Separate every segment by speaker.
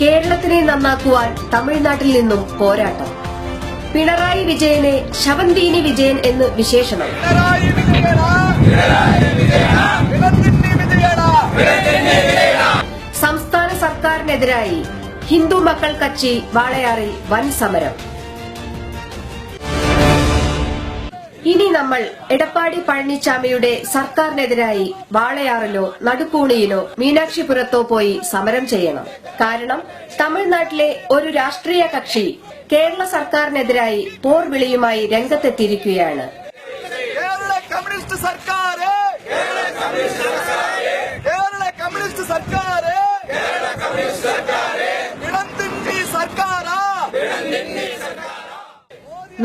Speaker 1: കേരളത്തിനെ നന്നാക്കുവാൻ തമിഴ്നാട്ടിൽ നിന്നും പോരാട്ടം. പിണറായി വിജയനെ ശവന്തീനി വിജയൻ എന്ന് വിശേഷണം. സംസ്ഥാന സർക്കാരിനെതിരായി ഹിന്ദു മക്കൾ കച്ചി വാളയാറിൽ വൻ സമരം. ഇനി നമ്മൾ എടപ്പാടി പഴനിച്ചാമിയുടെ സർക്കാരിനെതിരായി വാളയാറിലോ നടുക്കൂണിയിലോ മീനാക്ഷിപുരത്തോ പോയി സമരം ചെയ്യണം. കാരണം തമിഴ്നാട്ടിലെ ഒരു രാഷ്ട്രീയ കക്ഷി കേരള സർക്കാരിനെതിരായി പോർവിളിയുമായി രംഗത്തെത്തിയിരിക്കുകയാണ്.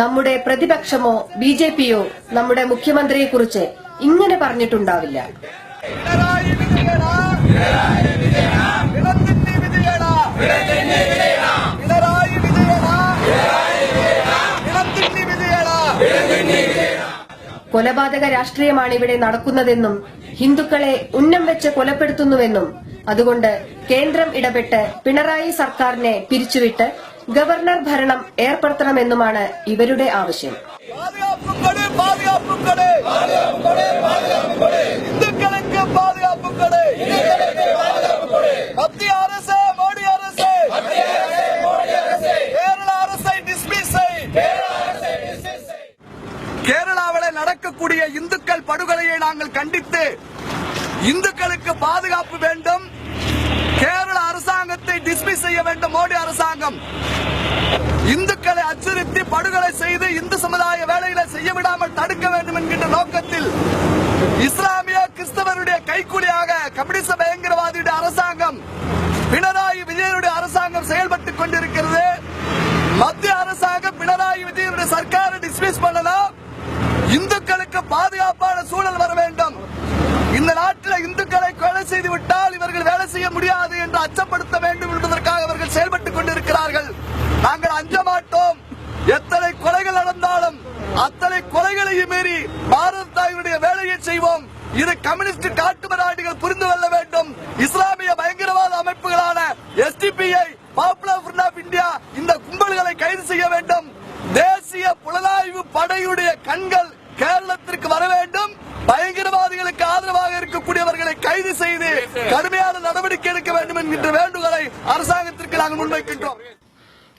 Speaker 1: നമ്മുടെ പ്രതിപക്ഷമോ ബിജെപിയോ നമ്മുടെ മുഖ്യമന്ത്രിയെക്കുറിച്ച് ഇങ്ങനെ പറഞ്ഞിട്ടുണ്ടാവില്ല. കൊലപാതക രാഷ്ട്രീയമാണ് ഇവിടെ നടക്കുന്നതെന്നും ഹിന്ദുക്കളെ ഉന്നം വെച്ച് കൊലപ്പെടുത്തുന്നുവെന്നും അതുകൊണ്ട് കേന്ദ്രം ഇടപെട്ട് പിണറായി സർക്കാരിനെ പിരിച്ചുവിട്ട് ഗവർണർ ഭരണം ഏർപ്പെടുത്തണമെന്നുമാണ് ഇവരുടെ ആവശ്യം.
Speaker 2: கேரளாவில் நடக்கக்கூடிய இந்துக்கள் படுகொலையை நாங்கள் கண்டித்து இந்துக்களுக்கு பாதுகாப்பு வேண்டும், கேரள அரசாங்கத்தை டிஸ்மிஸ் செய்ய வேண்டும். மோடி அரசாங்கம் இந்துக்களை அச்சுறுத்தி படுகொலை செய்து இந்து சமுதாய வேலைகளை செய்ய விடாமல் தடுக்க வேண்டும் என்கின்ற நோக்கத்தில் இஸ்லாமிய கிறிஸ்தவருடைய கைக்கூலியாக கம்யூனிச பயங்கரவாதியுடைய அரசாங்கம் பினராயி விஜயனுடைய அரசாங்கம் செயல்பட்டுக் கொண்டிருக்கிறது. மத்திய அரசாங்கம் பினராயி விஜயனுடைய சர்க்காரை டிஸ்மிஸ் பண்ணலாம். இந்துக்களுக்கு பாதுகாப்பான சூழல் வர வேண்டும். இந்த நாட்டில் இந்துக்களை கொலை செய்து விட்டால் இவர்கள் வேலை செய்ய முடியாது என்று அச்சப்படுத்த வேண்டும் என்பதற்காக அவர்கள் செயல்பட்டுக் கொண்டிருக்கிறார்கள். நாங்கள் அஞ்ச மாட்டோம். எத்தனை கொலைகள் நடந்தாலும் அத்தனை கொலைகளையும் மீறி பாரத தாயினுடைய வேலையை செய்வோம். இது கம்யூனிஸ்ட் காட்டுமிராண்டிகள் புரிந்து கொள்ள வேண்டும். இஸ்லாமிய பயங்கரவாத அமைப்புகளான SDPI, Popular Front of India இந்த கும்பல்களை கைது செய்ய வேண்டும். தேசிய புலனாய்வு படையுடைய கண்கள் கேரளத்திற்கு வர வேண்டும். பயங்கரவாதிகளுக்கு ஆதரவாக இருக்கக்கூடியவர்களை கைது செய்து கடுமையான நடவடிக்கை எடுக்க வேண்டும் என்கின்ற வேண்டுகோளை அரசாங்கத்திற்கு நாங்கள் முன்வைக்கின்றோம்.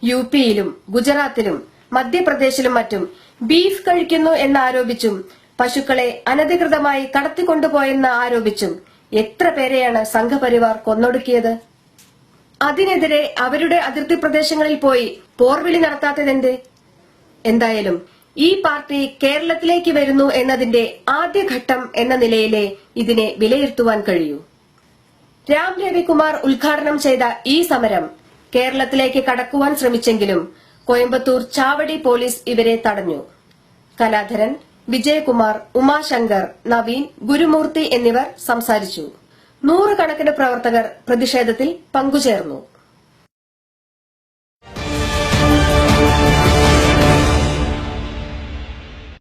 Speaker 1: യുപിയിലും ഗുജറാത്തിലും മധ്യപ്രദേശിലും മറ്റും ബീഫ് കഴിക്കുന്നു എന്നാരോപിച്ചും പശുക്കളെ അനധികൃതമായി കടത്തിക്കൊണ്ടുപോയെന്ന് ആരോപിച്ചും എത്ര പേരെയാണ് സംഘപരിവാർ കൊന്നൊടുക്കിയത്? അതിനെതിരെ അവരുടെ അതിർത്തി പ്രദേശങ്ങളിൽ പോയി പോർവിളി നടത്താത്തതെന്ത്? എന്തായാലും ഈ പാർട്ടി കേരളത്തിലേക്ക് വരുന്നു എന്നതിന്റെ ആദ്യഘട്ടം എന്ന നിലയിലെ ഇതിനെ വിലയിരുത്തുവാൻ കഴിയൂ. രാം രവികുമാർ ഉദ്ഘാടനം ചെയ്ത ഈ സമരം കേരളത്തിലേക്ക് കടക്കുവാൻ ശ്രമിച്ചെങ്കിലും കോയമ്പത്തൂർ ചാവടി പോലീസ് ഇവരെ തടഞ്ഞു. കലാധരൻ, വിജയകുമാർ, ഉമാശങ്കർ, നവീൻ, ഗുരുമൂർത്തി എന്നിവർ സംസാരിച്ചു. 100 കണക്കിന് പ്രവർത്തകർ പ്രതിഷേധത്തിൽ പങ്കുചേർന്നു.